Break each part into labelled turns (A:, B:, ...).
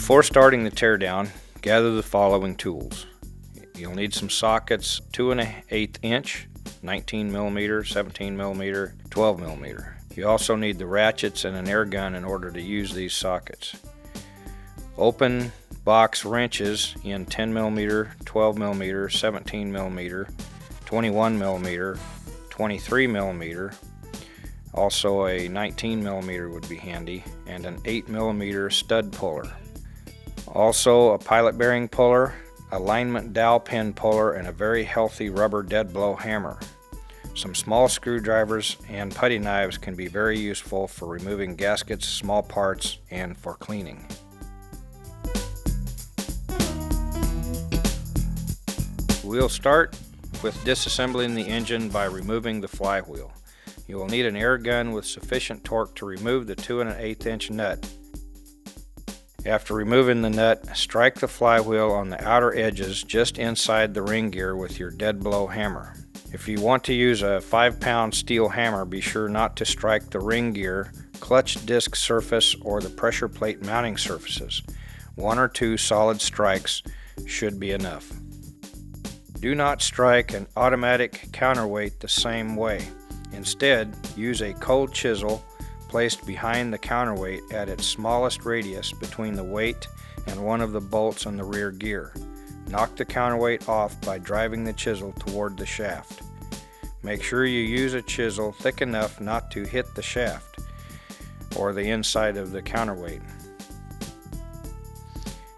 A: Before starting the teardown, gather the following tools. You'll need some sockets 2 1/8 inch, 19 millimeter, 17 millimeter, 12 millimeter. You also need the ratchets and an air gun in order to use these sockets. Open box wrenches in 10 millimeter, 12 millimeter, 17 millimeter, 21 millimeter, 23 millimeter. Also a 19 millimeter would be handy, and an 8 millimeter stud puller. Also a pilot bearing puller, alignment dowel pin puller, and a very healthy rubber dead blow hammer. Some small screwdrivers and putty knives can be very useful for removing gaskets, small parts, and for cleaning. We'll start with disassembling the engine by removing the flywheel. You will need an air gun with sufficient torque to remove the 2 1/8 inch nut. After removing the nut, strike the flywheel on the outer edges just inside the ring gear with your dead blow hammer. If you want to use a 5-pound steel hammer, be sure not to strike the ring gear, clutch disc surface, or the pressure plate mounting surfaces. 1 or 2 solid strikes should be enough. Do not strike an automatic counterweight the same way. Instead, use a cold chisel placed behind the counterweight at its smallest radius between the weight and one of the bolts on the rear gear. Knock the counterweight off by driving the chisel toward the shaft. Make sure you use a chisel thick enough not to hit the shaft or the inside of the counterweight.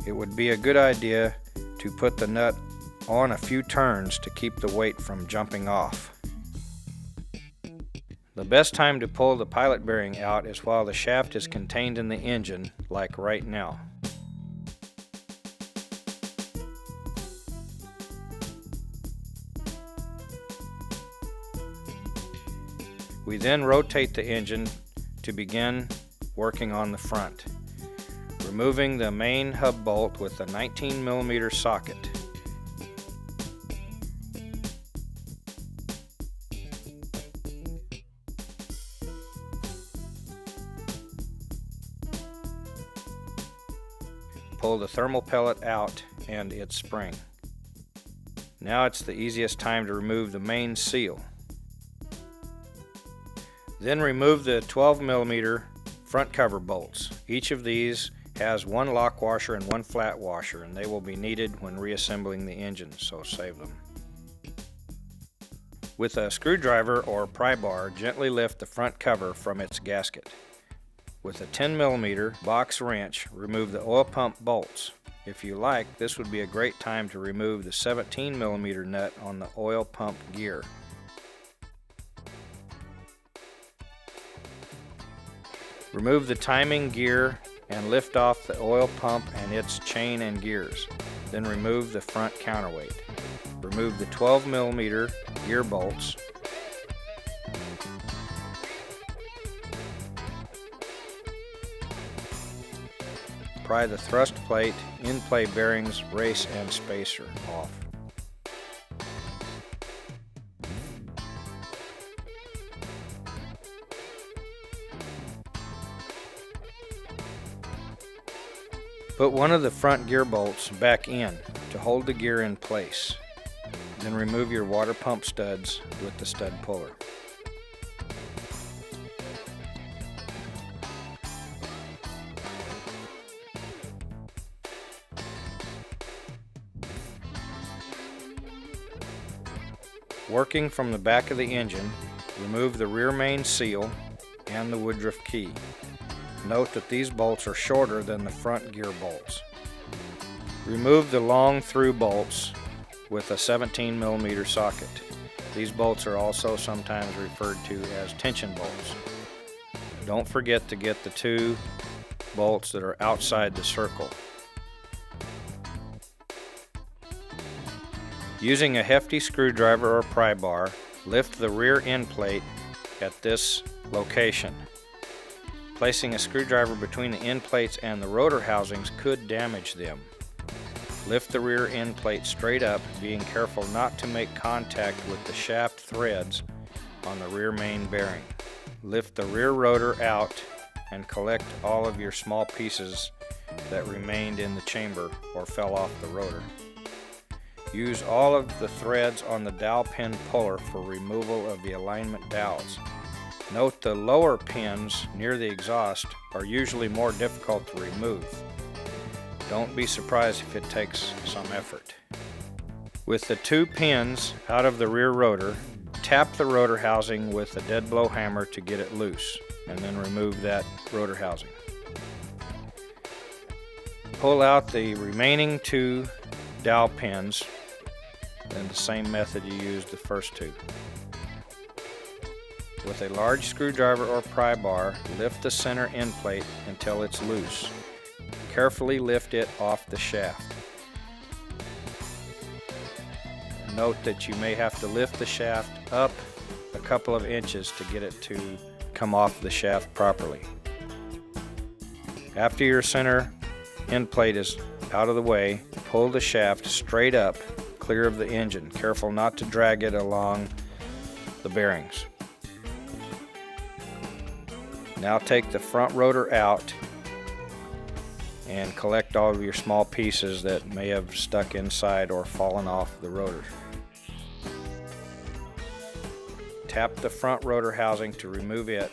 A: It would be a good idea to put the nut on a few turns to keep the weight from jumping off. The best time to pull the pilot bearing out is while the shaft is contained in the engine, like right now. We then rotate the engine to begin working on the front, removing the main hub bolt with a 19 millimeter socket. Pull the thermal pellet out and its spring. Now it's the easiest time to remove the main seal. Then remove the 12 millimeter front cover bolts. Each of these has 1 lock washer and 1 flat washer, and they will be needed when reassembling the engine, so save them. With a screwdriver or pry bar, gently lift the front cover from its gasket. With a 10 millimeter box wrench, remove the oil pump bolts. If you like, this would be a great time to remove the 17 millimeter nut on the oil pump gear. Remove the timing gear and lift off the oil pump and its chain and gears. Then remove the front counterweight. Remove the 12 millimeter gear bolts. Pry the thrust plate, in-play bearings, race, and spacer off. Put one of the front gear bolts back in to hold the gear in place. Then remove your water pump studs with the stud puller. Working from the back of the engine, remove the rear main seal and the woodruff key. Note that these bolts are shorter than the front gear bolts. Remove the long through bolts with a 17 millimeter socket. These bolts are also sometimes referred to as tension bolts. Don't forget to get the 2 bolts that are outside the circle. Using a hefty screwdriver or pry bar, lift the rear end plate at this location. Placing a screwdriver between the end plates and the rotor housings could damage them. Lift the rear end plate straight up, being careful not to make contact with the shaft threads on the rear main bearing. Lift the rear rotor out and collect all of your small pieces that remained in the chamber or fell off the rotor. Use all of the threads on the dowel pin puller for removal of the alignment dowels. Note the lower pins near the exhaust are usually more difficult to remove. Don't be surprised if it takes some effort. With the 2 pins out of the rear rotor, tap the rotor housing with a dead blow hammer to get it loose, and then remove that rotor housing. Pull out the remaining 2 dowel pins in the same method you used the first 2. With a large screwdriver or pry bar, lift the center end plate until it's loose. Carefully lift it off the shaft. Note that you may have to lift the shaft up a couple of inches to get it to come off the shaft properly. After your center end plate is out of the way, pull the shaft straight up, clear of the engine. Careful not to drag it along the bearings. Now take the front rotor out and collect all of your small pieces that may have stuck inside or fallen off the rotor. Tap the front rotor housing to remove it.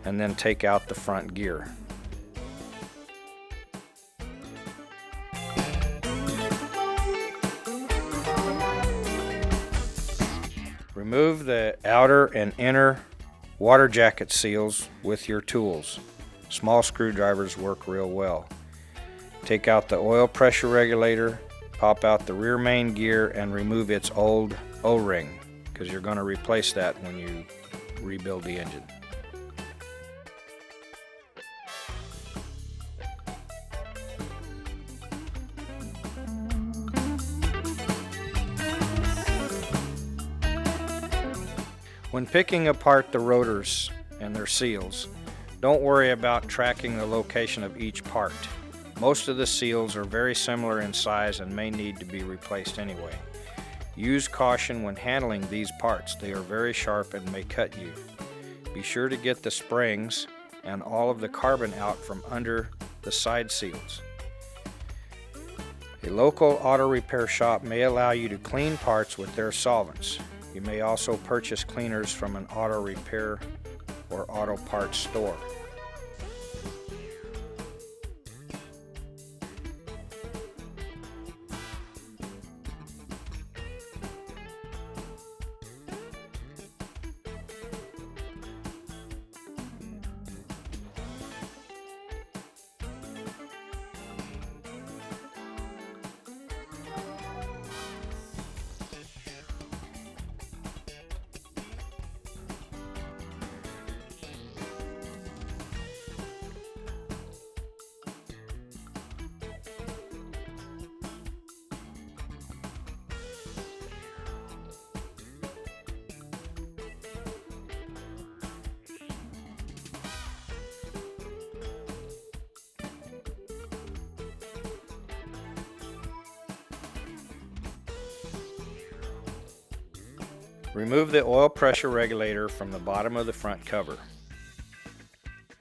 A: And then take out the front gear. Remove the outer and inner water jacket seals with your tools. Small screwdrivers work real well. Take out the oil pressure regulator, pop out the rear main gear, and remove its old O-ring, because you're going to replace that when you rebuild the engine. When picking apart the rotors and their seals, don't worry about tracking the location of each part. Most of the seals are very similar in size and may need to be replaced anyway. Use caution when handling these parts. They are very sharp and may cut you. Be sure to get the springs and all of the carbon out from under the side seals. A local auto repair shop may allow you to clean parts with their solvents. You may also purchase cleaners from an auto repair or auto parts store. Remove the oil pressure regulator from the bottom of the front cover.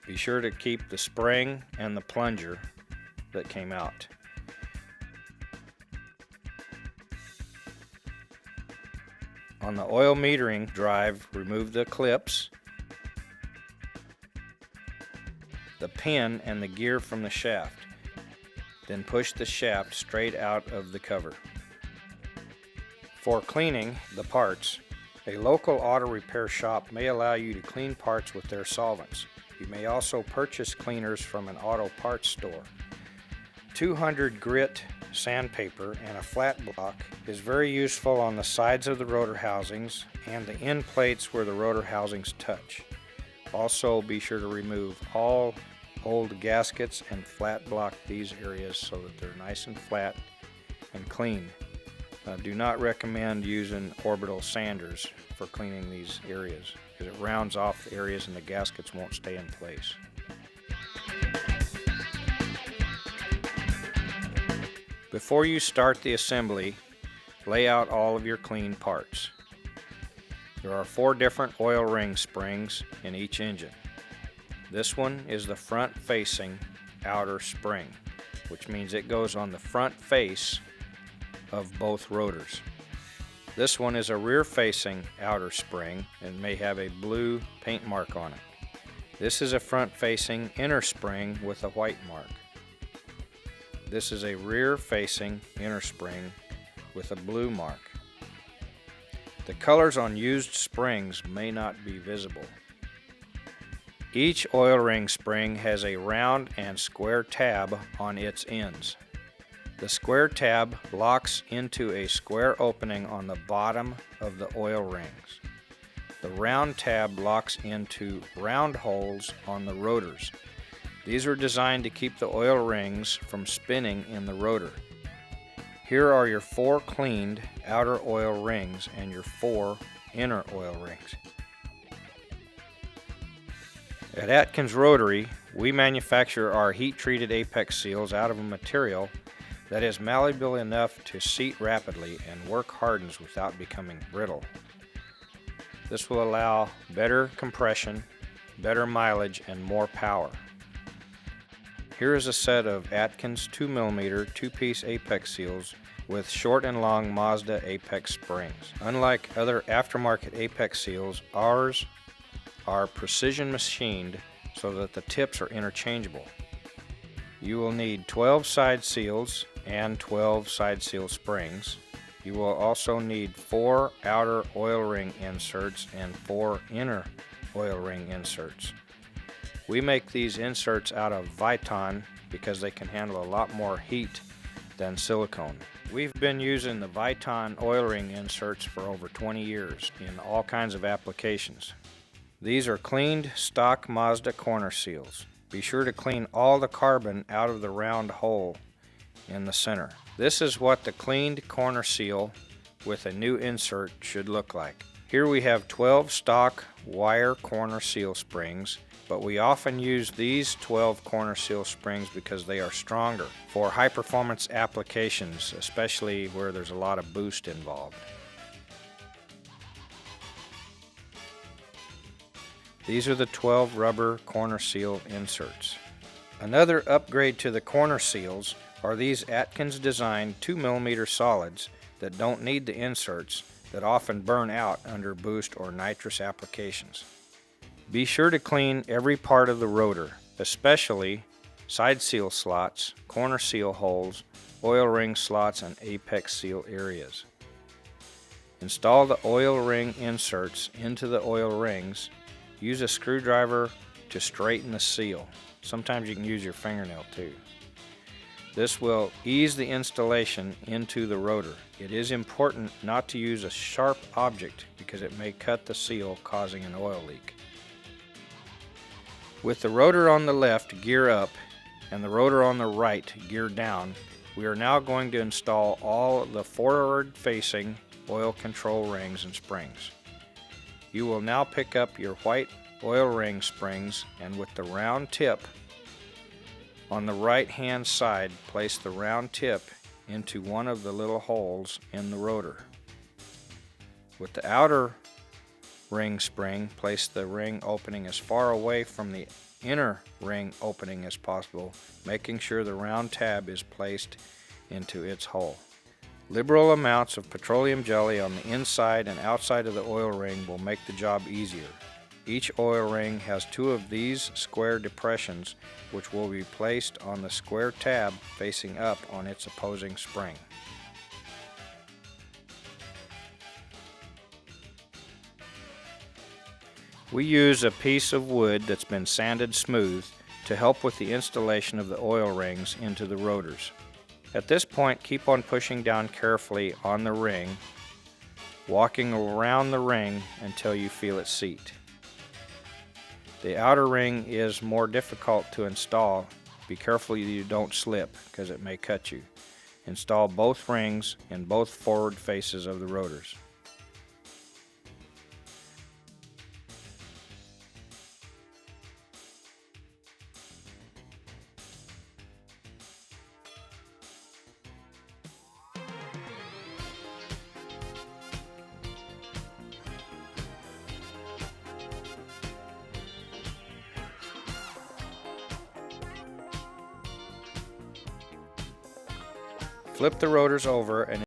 A: Be sure to keep the spring and the plunger that came out. On the oil metering drive, remove the clips, the pin, and the gear from the shaft. Then push the shaft straight out of the cover. For cleaning the parts, a local auto repair shop may allow you to clean parts with their solvents. You may also purchase cleaners from an auto parts store. 200 grit sandpaper and a flat block is very useful on the sides of the rotor housings and the end plates where the rotor housings touch. Also, be sure to remove all old gaskets and flat block these areas so that they're nice and flat and clean. Do not recommend using orbital sanders for cleaning these areas because it rounds off the areas and the gaskets won't stay in place. Before you start the assembly, lay out all of your clean parts. There are 4 different oil ring springs in each engine. This one is the front-facing outer spring, which means it goes on the front face of both rotors. This one is a rear-facing outer spring and may have a blue paint mark on it. This is a front-facing inner spring with a white mark. This is a rear-facing inner spring with a blue mark. The colors on used springs may not be visible. Each oil ring spring has a round and square tab on its ends. The square tab locks into a square opening on the bottom of the oil rings. The round tab locks into round holes on the rotors. These are designed to keep the oil rings from spinning in the rotor. Here are your 4 cleaned outer oil rings and your 4 inner oil rings. At Atkins Rotary, we manufacture our heat-treated apex seals out of a material that is malleable enough to seat rapidly and work hardens without becoming brittle. This will allow better compression, better mileage, and more power. Here is a set of Atkins 2mm 2-piece apex seals with short and long Mazda apex springs. Unlike other aftermarket apex seals, ours are precision machined so that the tips are interchangeable. You will need 12 side seals and 12 side seal springs. You will also need 4 outer oil ring inserts and 4 inner oil ring inserts. We make these inserts out of Viton because they can handle a lot more heat than silicone. We've been using the Viton oil ring inserts for over 20 years in all kinds of applications. These are cleaned stock Mazda corner seals. Be sure to clean all the carbon out of the round hole in the center. This is what the cleaned corner seal with a new insert should look like. Here we have 12 stock wire corner seal springs, but we often use these 12 corner seal springs because they are stronger for high performance applications, especially where there's a lot of boost involved. These are the 12 rubber corner seal inserts. Another upgrade to the corner seals are these Atkins designed 2mm solids that don't need the inserts that often burn out under boost or nitrous applications. Be sure to clean every part of the rotor, especially side seal slots, corner seal holes, oil ring slots, and apex seal areas. Install the oil ring inserts into the oil rings. Use a screwdriver to straighten the seal. Sometimes you can use your fingernail too. This will ease the installation into the rotor. It is important not to use a sharp object because it may cut the seal, causing an oil leak. With the rotor on the left gear up and the rotor on the right gear down, we are now going to install all the forward-facing oil control rings and springs. You will now pick up your white oil ring springs and with the round tip on the right hand side, place the round tip into one of the little holes in the rotor. With the outer ring spring, place the ring opening as far away from the inner ring opening as possible, making sure the round tab is placed into its hole. Liberal amounts of petroleum jelly on the inside and outside of the oil ring will make the job easier. Each oil ring has 2 of these square depressions, which will be placed on the square tab facing up on its opposing spring. We use a piece of wood that's been sanded smooth to help with the installation of the oil rings into the rotors. At this point, keep on pushing down carefully on the ring, walking around the ring until you feel it seat. The outer ring is more difficult to install. Be careful you don't slip because it may cut you. Install both rings in both forward faces of the rotors. Flip the rotors over and